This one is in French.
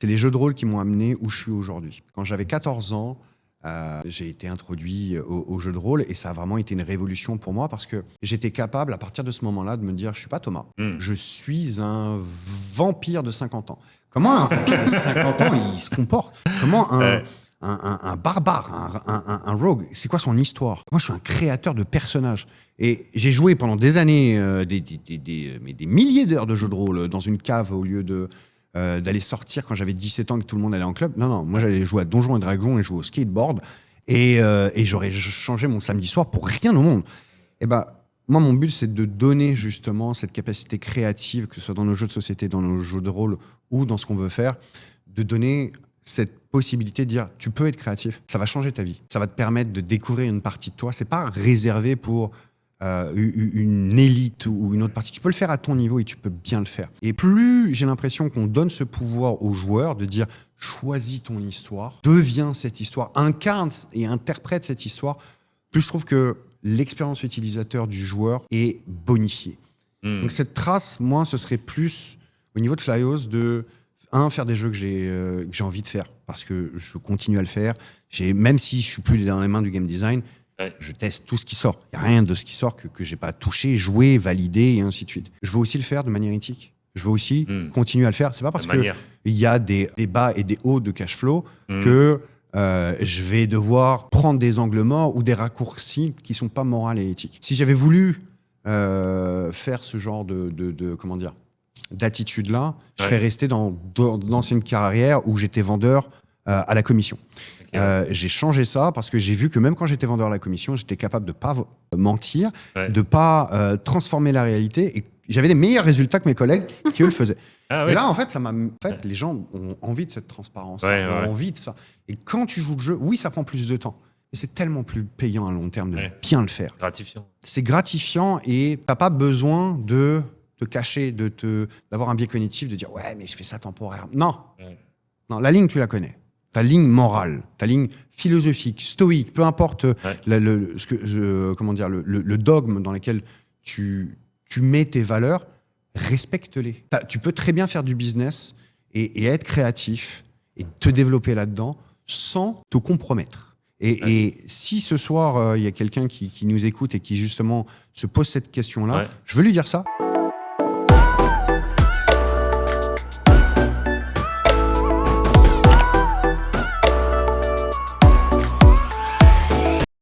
C'est les jeux de rôle qui m'ont amené où je suis aujourd'hui. Quand j'avais 14 ans, j'ai été introduit au jeu de rôle et ça a vraiment été une révolution pour moi parce que j'étais capable, à partir de ce moment-là, de me dire « je suis pas Thomas, je suis un vampire de 50 ans ». Comment un vampire de 50 ans, il se comporte? Comment un barbare, un rogue, c'est quoi son histoire? Moi, je suis un créateur de personnages. Et j'ai joué pendant des années, des milliers d'heures de jeux de rôle dans une cave au lieu d'aller sortir quand j'avais 17 ans et que tout le monde allait en club. Non, moi j'allais jouer à Donjons et Dragons et jouer au skateboard. Et j'aurais changé mon samedi soir pour rien au monde. Et moi, mon but, c'est de donner justement cette capacité créative, que ce soit dans nos jeux de société, dans nos jeux de rôle ou dans ce qu'on veut faire, de donner cette possibilité de dire tu peux être créatif, ça va changer ta vie, ça va te permettre de découvrir une partie de toi. C'est pas réservé pour une élite ou une autre partie. Tu peux le faire à ton niveau et tu peux bien le faire. Et plus j'ai l'impression qu'on donne ce pouvoir aux joueurs de dire choisis ton histoire, deviens cette histoire, incarne et interprète cette histoire, plus je trouve que l'expérience utilisateur du joueur est bonifiée. Donc cette trace, moi, ce serait plus au niveau de Flyos de faire des jeux que j'ai envie de faire parce que je continue à le faire. Même si je suis plus dans les mains du game design, je teste tout ce qui sort. Il n'y a rien de ce qui sort que j'ai pas touché, joué, validé et ainsi de suite. Je veux aussi le faire de manière éthique. Je veux aussi continuer à le faire. C'est pas parce qu'il y a des bas et des hauts de cash flow que je vais devoir prendre des angles morts ou des raccourcis qui sont pas moraux et éthiques. Si j'avais voulu faire ce genre d'attitude-là, je serais resté dans l'ancienne carrière où j'étais vendeur à la commission. J'ai changé ça parce que j'ai vu que même quand j'étais vendeur à la commission, j'étais capable de pas mentir, de pas transformer la réalité et j'avais des meilleurs résultats que mes collègues qui eux le faisaient. Et là, en fait, les gens ont envie de cette transparence, ont envie de ça. Et quand tu joues le jeu, oui, ça prend plus de temps. Mais c'est tellement plus payant à long terme de bien le faire. Gratifiant. C'est gratifiant et t'as pas besoin de te cacher, d'avoir un biais cognitif, de dire ouais, mais je fais ça temporaire. Non, la ligne, tu la connais. Ta ligne morale, ta ligne philosophique, stoïque, peu importe le dogme dans lequel tu mets tes valeurs, respecte-les. Tu peux très bien faire du business et être créatif et te développer là-dedans sans te compromettre. Et si ce soir, il y a quelqu'un qui nous écoute et qui justement se pose cette question-là, je veux lui dire ça.